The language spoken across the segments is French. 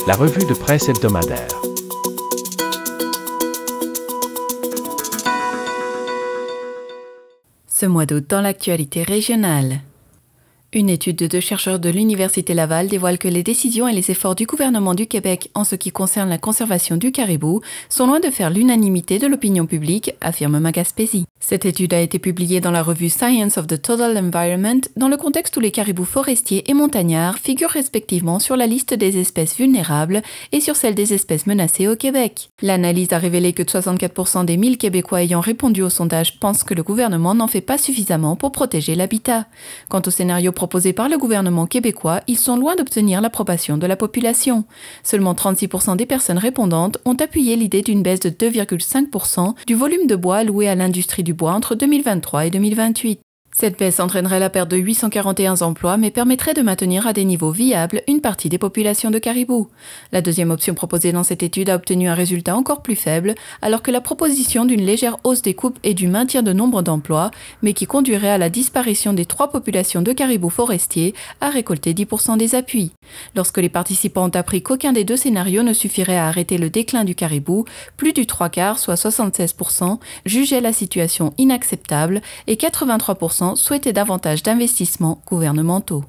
la revue de presse hebdomadaire. Ce mois d'août dans l'actualité régionale. Une étude de 2 chercheurs de l'Université Laval dévoile que les décisions et les efforts du gouvernement du Québec en ce qui concerne la conservation du caribou sont loin de faire l'unanimité de l'opinion publique, affirme Magaspésie. Cette étude a été publiée dans la revue Science of the Total Environment dans le contexte où les caribous forestiers et montagnards figurent respectivement sur la liste des espèces vulnérables et sur celle des espèces menacées au Québec. L'analyse a révélé que 64% des 1000 Québécois ayant répondu au sondage pensent que le gouvernement n'en fait pas suffisamment pour protéger l'habitat. Quant au scénario proposés par le gouvernement québécois, ils sont loin d'obtenir l'approbation de la population. Seulement 36% des personnes répondantes ont appuyé l'idée d'une baisse de 2,5% du volume de bois alloué à l'industrie du bois entre 2023 et 2028. Cette baisse entraînerait la perte de 841 emplois mais permettrait de maintenir à des niveaux viables une partie des populations de caribous. La deuxième option proposée dans cette étude a obtenu un résultat encore plus faible, alors que la proposition d'une légère hausse des coupes et du maintien de nombre d'emplois, mais qui conduirait à la disparition des 3 populations de caribous forestiers, a récolté 10% des appuis. Lorsque les participants ont appris qu'aucun des 2 scénarios ne suffirait à arrêter le déclin du caribou, plus du 3/4, soit 76%, jugeaient la situation inacceptable et 83% souhaitaient davantage d'investissements gouvernementaux.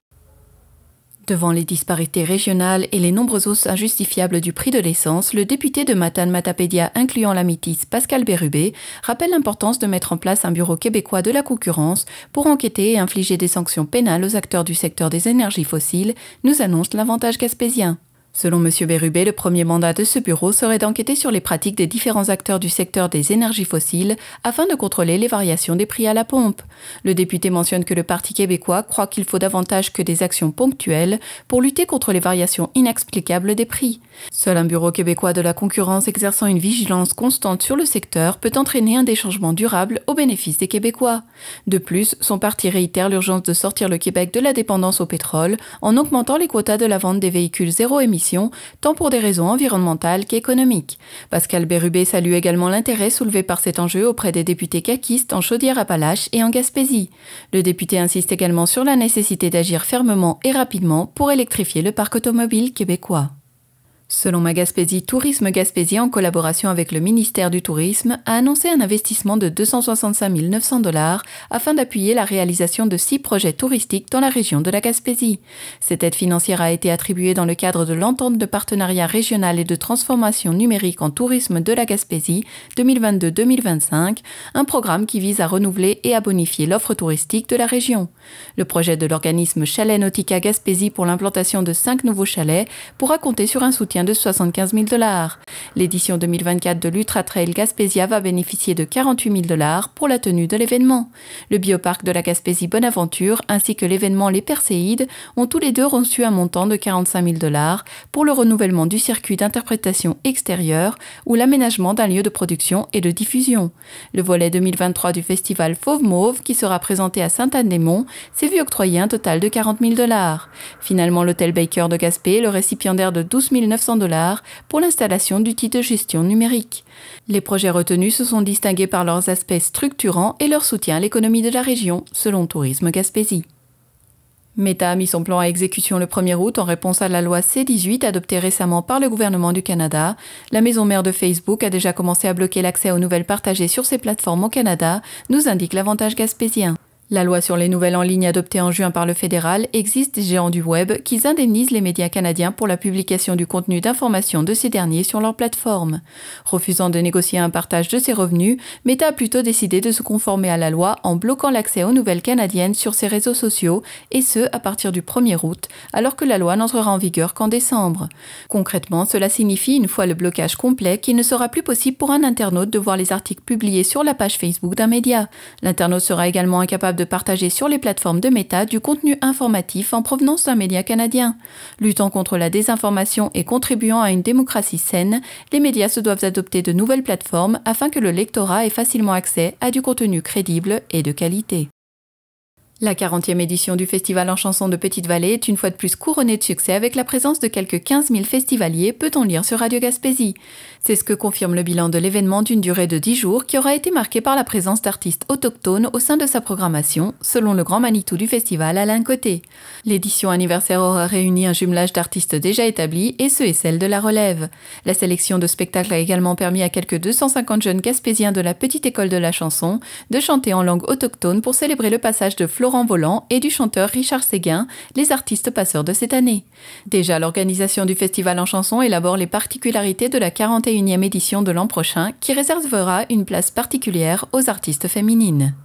Devant les disparités régionales et les nombreuses hausses injustifiables du prix de l'essence, le député de Matane-Matapédia incluant la métisse Pascal Bérubé rappelle l'importance de mettre en place un bureau québécois de la concurrence pour enquêter et infliger des sanctions pénales aux acteurs du secteur des énergies fossiles, nous annonce l'Avantage gaspésien. Selon M. Bérubé, le premier mandat de ce bureau serait d'enquêter sur les pratiques des différents acteurs du secteur des énergies fossiles afin de contrôler les variations des prix à la pompe. Le député mentionne que le Parti québécois croit qu'il faut davantage que des actions ponctuelles pour lutter contre les variations inexplicables des prix. Seul un bureau québécois de la concurrence exerçant une vigilance constante sur le secteur peut entraîner un déchangement durable au bénéfice des Québécois. De plus, son parti réitère l'urgence de sortir le Québec de la dépendance au pétrole en augmentant les quotas de la vente des véhicules zéro émission, tant pour des raisons environnementales qu'économiques. Pascal Bérubé salue également l'intérêt soulevé par cet enjeu auprès des députés caquistes en Chaudière-Appalaches et en Gaspésie. Le député insiste également sur la nécessité d'agir fermement et rapidement pour électrifier le parc automobile québécois. Selon Magaspésie, Tourisme Gaspésie, en collaboration avec le ministère du Tourisme, a annoncé un investissement de 265 900 $ afin d'appuyer la réalisation de 6 projets touristiques dans la région de la Gaspésie. Cette aide financière a été attribuée dans le cadre de l'entente de partenariat régional et de transformation numérique en tourisme de la Gaspésie 2022-2025, un programme qui vise à renouveler et à bonifier l'offre touristique de la région. Le projet de l'organisme Chalet Nautica Gaspésie pour l'implantation de 5 nouveaux chalets pourra compter sur un soutien de 75 000 $. L'édition 2024 de l'Ultra Trail Gaspésia va bénéficier de 48 000 $ pour la tenue de l'événement. Le bioparc de la Gaspésie Bonaventure ainsi que l'événement Les Perséides ont tous les deux reçu un montant de 45 000 $ pour le renouvellement du circuit d'interprétation extérieure ou l'aménagement d'un lieu de production et de diffusion. Le volet 2023 du festival Fauve Mauve, qui sera présenté à Sainte-Anne-des-Monts, s'est vu octroyer un total de 40 000 $. Finalement, l'hôtel Baker de Gaspé est le récipiendaire de 12 900 $ pour l'installation d'outils de gestion numérique. Les projets retenus se sont distingués par leurs aspects structurants et leur soutien à l'économie de la région, selon Tourisme Gaspésie. Meta a mis son plan à exécution le 1er août en réponse à la loi C-18 adoptée récemment par le gouvernement du Canada. La maison mère de Facebook a déjà commencé à bloquer l'accès aux nouvelles partagées sur ses plateformes au Canada, nous indique l'Avantage gaspésien. La loi sur les nouvelles en ligne adoptée en juin par le fédéral exige des géants du web qui indemnisent les médias canadiens pour la publication du contenu d'information de ces derniers sur leur plateforme. Refusant de négocier un partage de ses revenus, Meta a plutôt décidé de se conformer à la loi en bloquant l'accès aux nouvelles canadiennes sur ses réseaux sociaux, et ce à partir du 1er août, alors que la loi n'entrera en vigueur qu'en décembre. Concrètement, cela signifie, une fois le blocage complet, qu'il ne sera plus possible pour un internaute de voir les articles publiés sur la page Facebook d'un média. L'internaute sera également incapable de partager sur les plateformes de Meta du contenu informatif en provenance d'un média canadien. Luttant contre la désinformation et contribuant à une démocratie saine, les médias se doivent adopter de nouvelles plateformes afin que le lectorat ait facilement accès à du contenu crédible et de qualité. La 40e édition du Festival en chanson de Petite-Vallée est une fois de plus couronnée de succès avec la présence de quelques 15 000 festivaliers, peut-on lire sur Radio Gaspésie. C'est ce que confirme le bilan de l'événement d'une durée de 10 jours qui aura été marqué par la présence d'artistes autochtones au sein de sa programmation, selon le grand Manitou du festival Alain Côté. L'édition anniversaire aura réuni un jumelage d'artistes déjà établis et ceux et celles de la relève. La sélection de spectacles a également permis à quelques 250 jeunes gaspésiens de la petite école de la chanson de chanter en langue autochtone pour célébrer le passage de Florent Volant et du chanteur Richard Séguin, les artistes passeurs de cette année. Déjà, l'organisation du festival en chanson élabore les particularités de la 41e édition de l'an prochain qui réservera une place particulière aux artistes féminines.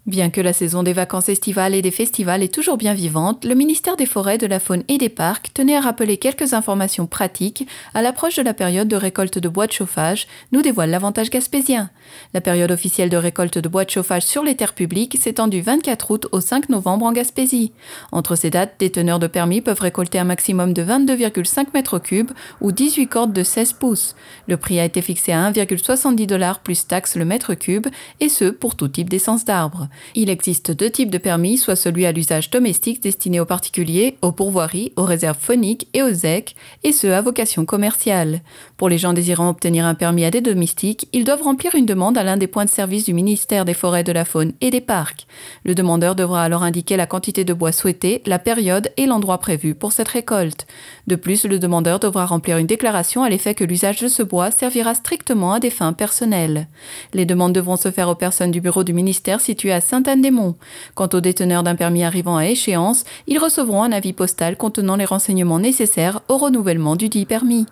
Bien que la saison des vacances estivales et des festivals est toujours bien vivante, le ministère des Forêts, de la Faune et des Parcs tenait à rappeler quelques informations pratiques à l'approche de la période de récolte de bois de chauffage, nous dévoile l'Avantage gaspésien. La période officielle de récolte de bois de chauffage sur les terres publiques s'étend du 24 août au 5 novembre en Gaspésie. Entre ces dates, des teneurs de permis peuvent récolter un maximum de 22,5 mètres cubes ou 18 cordes de 16 pouces. Le prix a été fixé à 1,70 $ plus taxe le mètre cube, et ce pour tout type d'essence d'arbre. Il existe deux types de permis, soit celui à l'usage domestique destiné aux particuliers, aux pourvoiries, aux réserves phoniques et aux ZEC, et ceux à vocation commerciale. Pour les gens désirant obtenir un permis à des domestiques, ils doivent remplir une demande à l'un des points de service du ministère des Forêts, de la Faune et des Parcs. Le demandeur devra alors indiquer la quantité de bois souhaitée, la période et l'endroit prévu pour cette récolte. De plus, le demandeur devra remplir une déclaration à l'effet que l'usage de ce bois servira strictement à des fins personnelles. Les demandes devront se faire aux personnes du bureau du ministère situé à Sainte-Anne-des-Monts. Quant aux déteneurs d'un permis arrivant à échéance, ils recevront un avis postal contenant les renseignements nécessaires au renouvellement du dit permis.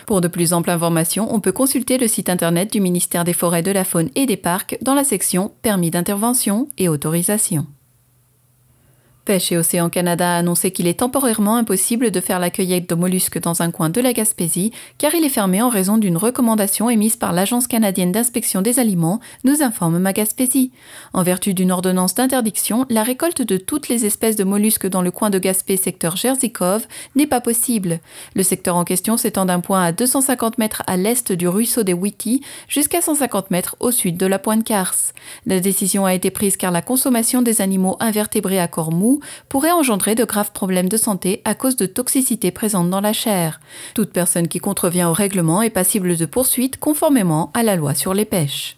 Pour de plus amples informations, on peut consulter le site internet du ministère des Forêts, de la Faune et des Parcs dans la section Permis d'intervention et autorisation. Pêche et Océan Canada a annoncé qu'il est temporairement impossible de faire la cueillette de mollusques dans un coin de la Gaspésie car il est fermé en raison d'une recommandation émise par l'Agence canadienne d'inspection des aliments, nous informe Ma Gaspésie. En vertu d'une ordonnance d'interdiction, la récolte de toutes les espèces de mollusques dans le coin de Gaspé secteur Jersey Cove n'est pas possible. Le secteur en question s'étend d'un point à 250 mètres à l'est du ruisseau des Witty jusqu'à 150 mètres au sud de la pointe Cars. La décision a été prise car la consommation des animaux invertébrés à corps mou pourrait engendrer de graves problèmes de santé à cause de toxicité présente dans la chair. Toute personne qui contrevient au règlement est passible de poursuites conformément à la loi sur les pêches.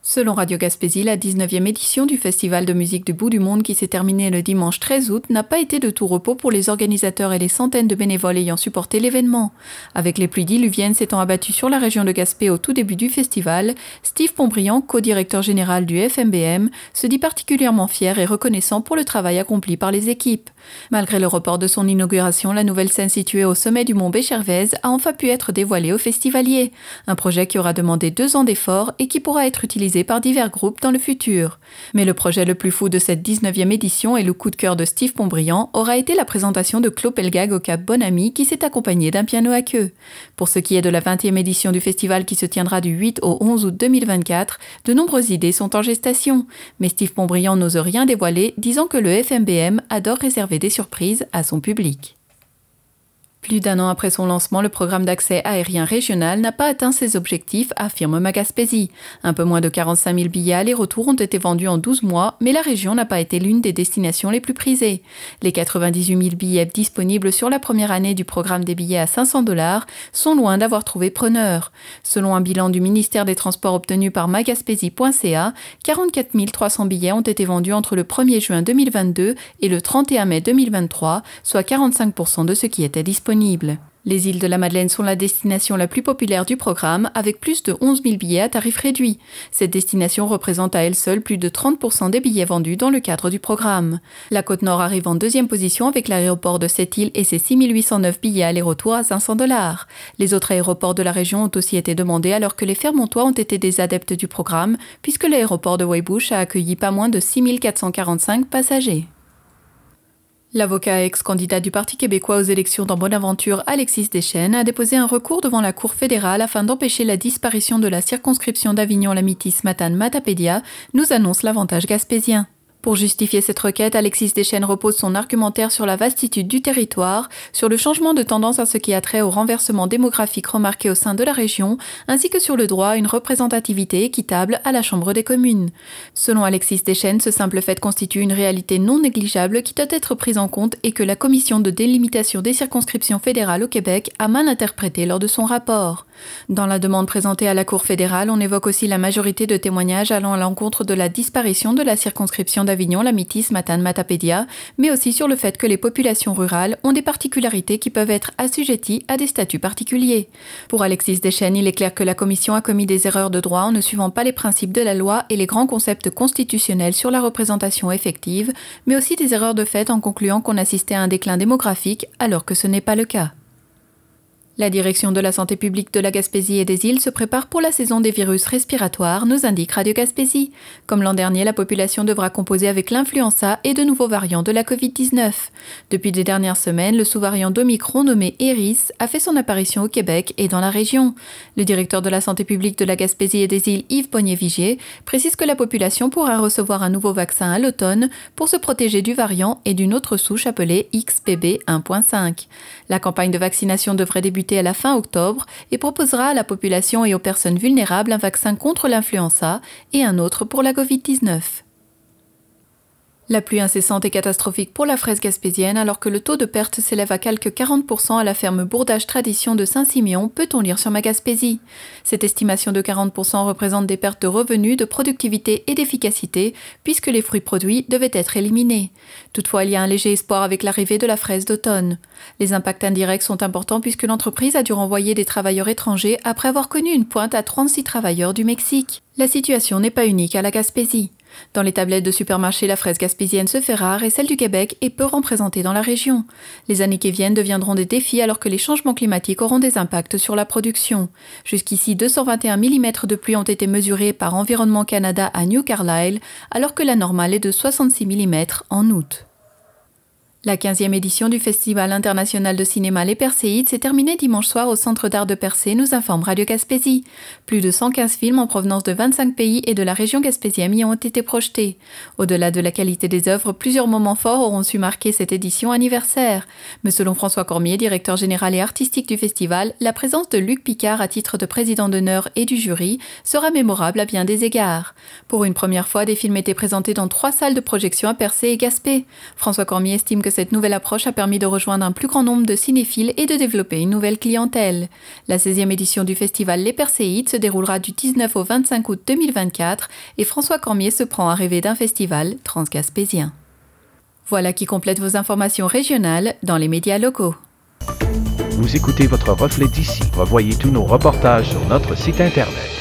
Selon Radio Gaspésie, la 19e édition du Festival de musique du bout du monde qui s'est terminée le dimanche 13 août n'a pas été de tout repos pour les organisateurs et les centaines de bénévoles ayant supporté l'événement. Avec les pluies diluviennes s'étant abattues sur la région de Gaspé au tout début du festival, Steve Pontbriand, co-directeur général du FMBM, se dit particulièrement fier et reconnaissant pour le travail accompli par les équipes. Malgré le report de son inauguration, la nouvelle scène située au sommet du mont Béchervaise a enfin pu être dévoilée aux festivaliers. Un projet qui aura demandé 2 ans d'efforts et qui pourra être utilisé par divers groupes dans le futur. Mais le projet le plus fou de cette 19e édition et le coup de cœur de Steve Pontbriand aura été la présentation de Claude Pelgag au Cap Bonami qui s'est accompagné d'un piano à queue. Pour ce qui est de la 20e édition du festival qui se tiendra du 8 au 11 août 2024, de nombreuses idées sont en gestation. Mais Steve Pontbriand n'ose rien dévoiler, disant que le FMBM adore réserver des surprises à son public. Plus d'un an après son lancement, le programme d'accès aérien régional n'a pas atteint ses objectifs, affirme Ma Gaspésie. Un peu moins de 45 000 billets aller-retour ont été vendus en 12 mois, mais la région n'a pas été l'une des destinations les plus prisées. Les 98 000 billets disponibles sur la première année du programme des billets à 500 $ sont loin d'avoir trouvé preneur. Selon un bilan du ministère des Transports obtenu par magaspésie.ca, 44 300 billets ont été vendus entre le 1er juin 2022 et le 31 mai 2023, soit 45% de ce qui était disponible. Les îles de la Madeleine sont la destination la plus populaire du programme, avec plus de 11 000 billets à tarif réduit. Cette destination représente à elle seule plus de 30% des billets vendus dans le cadre du programme. La Côte-Nord arrive en deuxième position avec l'aéroport de cette île et ses 6 809 billets aller-retour à 500 $. Les autres aéroports de la région ont aussi été demandés alors que les Fermontois ont été des adeptes du programme, puisque l'aéroport de Weybouche a accueilli pas moins de 6 445 passagers. L'avocat ex-candidat du Parti québécois aux élections dans Bonaventure, Alexis Deschênes, a déposé un recours devant la Cour fédérale afin d'empêcher la disparition de la circonscription d'Avignon-Lamitis-Matane-Matapédia, nous annonce l'Avantage gaspésien. Pour justifier cette requête, Alexis Deschênes repose son argumentaire sur la vastitude du territoire, sur le changement de tendance à ce qui a trait au renversement démographique remarqué au sein de la région, ainsi que sur le droit à une représentativité équitable à la Chambre des communes. Selon Alexis Deschênes, ce simple fait constitue une réalité non négligeable qui doit être prise en compte et que la Commission de délimitation des circonscriptions fédérales au Québec a mal interprété lors de son rapport. Dans la demande présentée à la Cour fédérale, on évoque aussi la majorité de témoignages allant à l'encontre de la disparition de la circonscription d'Avignon, la Métis, Matane, Matapédia, mais aussi sur le fait que les populations rurales ont des particularités qui peuvent être assujetties à des statuts particuliers. Pour Alexis Deschênes, il est clair que la Commission a commis des erreurs de droit en ne suivant pas les principes de la loi et les grands concepts constitutionnels sur la représentation effective, mais aussi des erreurs de fait en concluant qu'on assistait à un déclin démographique alors que ce n'est pas le cas. La direction de la santé publique de la Gaspésie et des îles se prépare pour la saison des virus respiratoires, nous indique Radio Gaspésie. Comme l'an dernier, la population devra composer avec l'influenza et de nouveaux variants de la Covid-19. Depuis les dernières semaines, le sous-variant d'Omicron nommé Eris a fait son apparition au Québec et dans la région. Le directeur de la santé publique de la Gaspésie et des îles, Yves Pognier-Vigier, précise que la population pourra recevoir un nouveau vaccin à l'automne pour se protéger du variant et d'une autre souche appelée XBB 1.5. La campagne de vaccination devrait débuter à la fin octobre et proposera à la population et aux personnes vulnérables un vaccin contre l'influenza et un autre pour la Covid-19. La pluie incessante est catastrophique pour la fraise gaspésienne alors que le taux de perte s'élève à quelque 40% à la ferme Bourdage Tradition de Saint-Siméon, peut-on lire sur Ma Gaspésie. Cette estimation de 40% représente des pertes de revenus, de productivité et d'efficacité puisque les fruits produits devaient être éliminés. Toutefois, il y a un léger espoir avec l'arrivée de la fraise d'automne. Les impacts indirects sont importants puisque l'entreprise a dû renvoyer des travailleurs étrangers après avoir connu une pointe à 36 travailleurs du Mexique. La situation n'est pas unique à la Gaspésie. Dans les tablettes de supermarché, la fraise gaspésienne se fait rare et celle du Québec est peu représentée dans la région. Les années qui viennent deviendront des défis alors que les changements climatiques auront des impacts sur la production. Jusqu'ici, 221 mm de pluie ont été mesurés par Environnement Canada à New Carlisle, alors que la normale est de 66 mm en août. La 15e édition du Festival international de cinéma Les Perséides s'est terminée dimanche soir au Centre d'art de Percé, nous informe Radio Gaspésie. Plus de 115 films en provenance de 25 pays et de la région gaspésienne y ont été projetés. Au-delà de la qualité des œuvres, plusieurs moments forts auront su marquer cette édition anniversaire. Mais selon François Cormier, directeur général et artistique du festival, la présence de Luc Picard à titre de président d'honneur et du jury sera mémorable à bien des égards. Pour une première fois, des films étaient présentés dans 3 salles de projection à Percé et Gaspé. François Cormier estime que cette nouvelle approche a permis de rejoindre un plus grand nombre de cinéphiles et de développer une nouvelle clientèle. La 16e édition du festival Les Perséides se déroulera du 19 au 25 août 2024 et François Cormier se prend à rêver d'un festival transgaspésien. Voilà qui complète vos informations régionales dans les médias locaux. Vous écoutez votre reflet d'ici. Revoyez tous nos reportages sur notre site Internet.